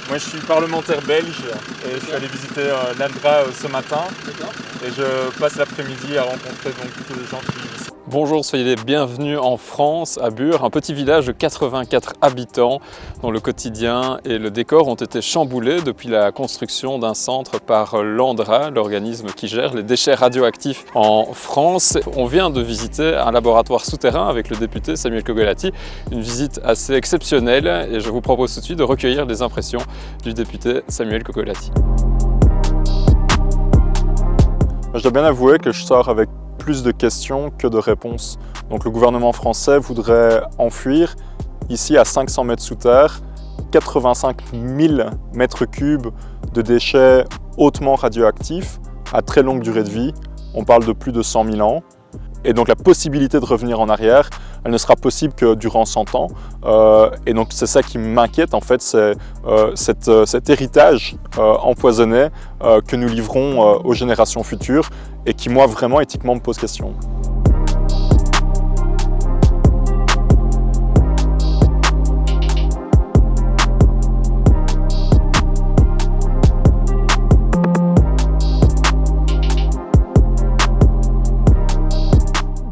Moi, je suis parlementaire belge et je suis allé visiter l'Andra ce matin. Et je passe l'après-midi à rencontrer donc tous les gens qui vivent ici. Bonjour, soyez les bienvenus en France, à Bure, un petit village de 84 habitants dont le quotidien et le décor ont été chamboulés depuis la construction d'un centre par l'Andra, l'organisme qui gère les déchets radioactifs en France. On vient de visiter un laboratoire souterrain avec le député Samuel Kogolati, une visite assez exceptionnelle et je vous propose tout de suite de recueillir les impressions du député Samuel Kogolati. Je dois bien avouer que je sors avec plus de questions que de réponses. Donc le gouvernement français voudrait enfuir, ici à 500 mètres sous terre, 85 000 mètres cubes de déchets hautement radioactifs à très longue durée de vie. On parle de plus de 100 000 ans. Et donc la possibilité de revenir en arrière, elle ne sera possible que durant 100 ans. Et donc c'est ça qui m'inquiète en fait, c'est cet héritage empoisonné que nous livrons aux générations futures et qui moi vraiment éthiquement me pose question.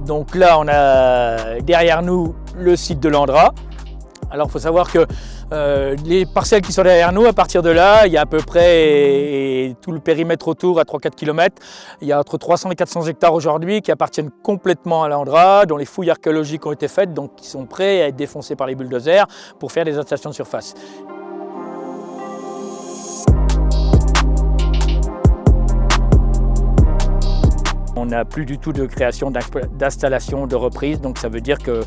Donc là, on a derrière nous le site de l'Andra. Alors il faut savoir que les parcelles qui sont derrière nous, à partir de là, il y a à peu près tout le périmètre autour à 3-4 km. Il y a entre 300 et 400 hectares aujourd'hui qui appartiennent complètement à l'Andra, dont les fouilles archéologiques ont été faites, donc qui sont prêts à être défoncés par les bulldozers pour faire des installations de surface. On n'a plus du tout de création d'installation de reprise, donc ça veut dire que,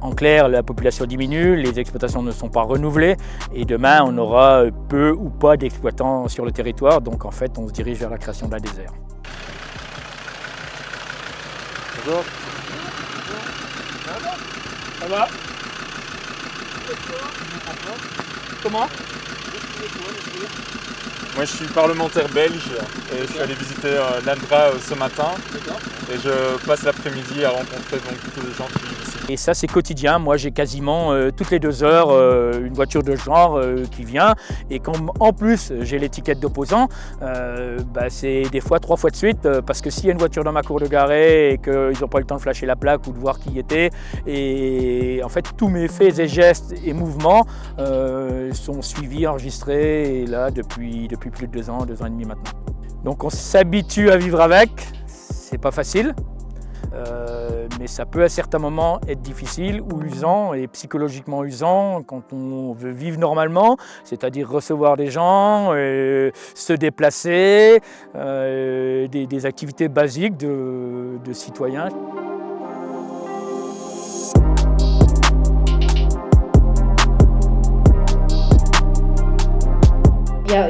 en clair, la population diminue, les exploitations ne sont pas renouvelées et demain on aura peu ou pas d'exploitants sur le territoire, donc en fait on se dirige vers la création d'un désert. Bonjour. Ça va? Comment? Moi, je suis parlementaire belge et je suis allé visiter l'Andra ce matin. Et je passe l'après-midi à rencontrer donc tous les gens qui vivent ici. Et ça c'est quotidien, moi j'ai quasiment toutes les 2 heures une voiture de genre qui vient et comme en plus j'ai l'étiquette d'opposant, c'est des fois 3 fois de suite parce que s'il y a une voiture dans ma cour de garée et qu'ils n'ont pas eu le temps de flasher la plaque ou de voir qui y était, et en fait tous mes faits et gestes et mouvements sont suivis, enregistrés et là depuis plus de 2 ans et demi maintenant. Donc on s'habitue à vivre avec, c'est pas facile. Mais ça peut à certains moments être difficile ou usant et psychologiquement usant quand on veut vivre normalement, c'est-à-dire recevoir des gens, se déplacer, des activités basiques de citoyens.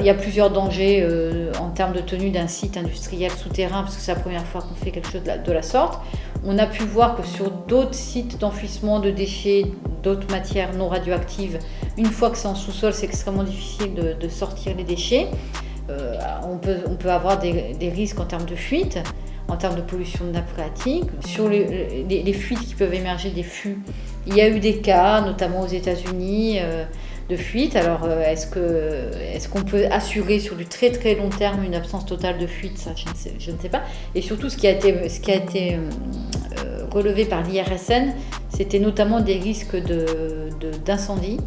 Il y a plusieurs dangers en termes de tenue d'un site industriel souterrain, parce que c'est la première fois qu'on fait quelque chose de la sorte. On a pu voir que sur d'autres sites d'enfouissement de déchets, d'autres matières non radioactives, une fois que c'est en sous-sol, c'est extrêmement difficile de sortir les déchets. On peut avoir des risques en termes de fuite, en termes de pollution de nappe phréatique. Sur les fuites qui peuvent émerger des fûts, il y a eu des cas, notamment aux États-Unis, de fuite. Alors est-ce qu'on peut assurer sur du très très long terme une absence totale de fuite? Ça, je ne sais pas. Et surtout ce qui a été relevé par l'IRSN, c'était notamment des risques d'incendie.